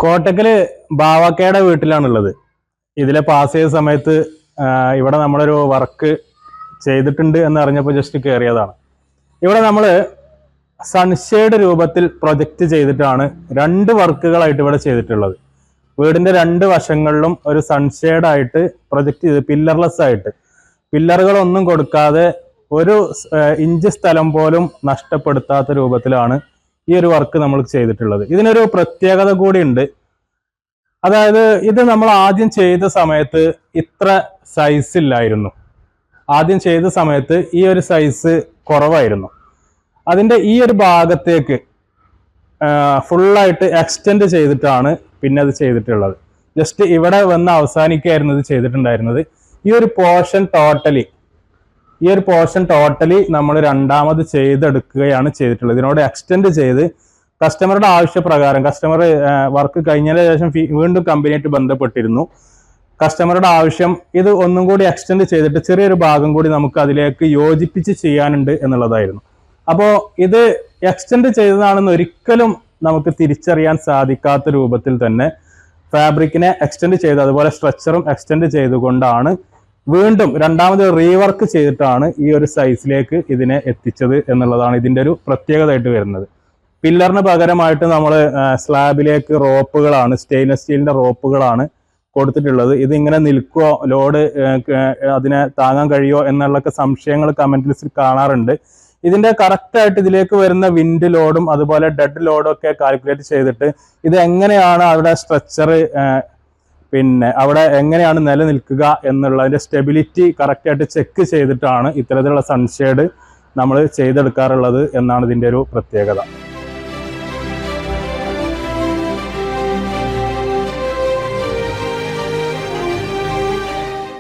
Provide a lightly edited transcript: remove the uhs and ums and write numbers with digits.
കോട്ടക്കല് ബാവാക്കയുടെ വീട്ടിലാണുള്ളത്. ഇതിലെ പാസ് ചെയ്ത സമയത്ത് ഇവിടെ നമ്മളൊരു വർക്ക് ചെയ്തിട്ടുണ്ട് എന്ന് അറിഞ്ഞപ്പോൾ ജസ്റ്റ് കയറിയതാണ്. ഇവിടെ നമ്മൾ സൺഷെയ്ഡ് രൂപത്തിൽ പ്രൊജക്റ്റ് ചെയ്തിട്ടാണ് 2 വർക്കുകളായിട്ട് ഇവിടെ ചെയ്തിട്ടുള്ളത്. വീടിന്റെ 2 വശങ്ങളിലും ഒരു സൺഷെയ്ഡ് ആയിട്ട് പ്രൊജക്റ്റ് ചെയ്ത് പില്ലർലെസ് ആയിട്ട്, പില്ലറുകളൊന്നും കൊടുക്കാതെ 1 ഇഞ്ച് സ്ഥലം പോലും നഷ്ടപ്പെടുത്താത്ത രൂപത്തിലാണ് ഈ ഒരു വർക്ക് നമ്മൾ ചെയ്തിട്ടുള്ളത്. ഇതിനൊരു പ്രത്യേകത കൂടി ഉണ്ട്. അതായത് ഇത് നമ്മൾ ആദ്യം ചെയ്ത സമയത്ത് ഇത്ര സൈസ് ഇല്ലായിരുന്നു. ആദ്യം ചെയ്ത സമയത്ത് ഈ ഒരു സൈസ് കുറവായിരുന്നു. അതിൻ്റെ ഈ ഒരു ഭാഗത്തേക്ക് ഫുള്ളായിട്ട് എക്സ്റ്റെൻഡ് ചെയ്തിട്ടാണ് പിന്നെ അത് ചെയ്തിട്ടുള്ളത്. ജസ്റ്റ് ഇവിടെ വന്ന് അവസാനിക്കായിരുന്നു ഇത് ചെയ്തിട്ടുണ്ടായിരുന്നത്. ഈ ഒരു പോർഷൻ ടോട്ടലി നമ്മൾ രണ്ടാമത് ചെയ്തെടുക്കുകയാണ് ചെയ്തിട്ടുള്ളത്. ഇതിനോട് എക്സ്റ്റെൻഡ് ചെയ്ത് കസ്റ്റമറുടെ ആവശ്യപ്രകാരം, കസ്റ്റമർ വർക്ക് കഴിഞ്ഞതിന് ശേഷം വീണ്ടും കമ്പനിയായിട്ട് ബന്ധപ്പെട്ടിരുന്നു. കസ്റ്റമറുടെ ആവശ്യം ഇത് ഒന്നും കൂടി എക്സ്റ്റെൻഡ് ചെയ്തിട്ട് ചെറിയൊരു ഭാഗം കൂടി നമുക്ക് അതിലേക്ക് യോജിപ്പിച്ച് ചെയ്യാനുണ്ട് എന്നുള്ളതായിരുന്നു. അപ്പോൾ ഇത് എക്സ്റ്റെൻഡ് ചെയ്തതാണെന്ന് ഒരിക്കലും നമുക്ക് തിരിച്ചറിയാൻ സാധിക്കാത്ത രൂപത്തിൽ തന്നെ ഫാബ്രിക്കിനെ എക്സ്റ്റെൻഡ് ചെയ്ത്, അതുപോലെ സ്ട്രക്ചറും എക്സ്റ്റെൻഡ് ചെയ്തുകൊണ്ടാണ് വീണ്ടും രണ്ടാമത് റീവർക്ക് ചെയ്തിട്ടാണ് ഈ ഒരു സൈസിലേക്ക് ഇതിനെ എത്തിച്ചത് എന്നുള്ളതാണ് ഇതിൻ്റെ ഒരു പ്രത്യേകതയായിട്ട് വരുന്നത്. പില്ലറിന് പകരമായിട്ട് നമ്മൾ സ്ലാബിലേക്ക് റോപ്പുകളാണ്, സ്റ്റെയിൻലെസ് സ്റ്റീലിന്റെ റോപ്പുകളാണ് കൊടുത്തിട്ടുള്ളത്. ഇത് ഇങ്ങനെ നിൽക്കുമോ, ലോഡ് അതിനെ താങ്ങാൻ കഴിയുമോ എന്നുള്ളൊക്കെ സംശയങ്ങൾ കമന്റ് ലിസ്റ്റിൽ കാണാറുണ്ട്. ഇതിന്റെ കറക്റ്റായിട്ട് ഇതിലേക്ക് വരുന്ന വിൻഡ് ലോഡും അതുപോലെ ഡെഡ് ലോഡും ഒക്കെ കാൽക്കുലേറ്റ് ചെയ്തിട്ട് ഇത് എങ്ങനെയാണ് അവിടെ സ്ട്രക്ചർ, പിന്നെ അവിടെ എങ്ങനെയാണ് നിലനിൽക്കുക എന്നുള്ളതിന്റെ സ്റ്റെബിലിറ്റി കറക്റ്റായിട്ട് ചെക്ക് ചെയ്തിട്ടാണ് ഇത്തരത്തിലുള്ള സൺഷെയ്ഡ് നമ്മൾ ചെയ്തെടുക്കാറുള്ളത് എന്നാണ് ഇതിൻ്റെ ഒരു പ്രത്യേകത.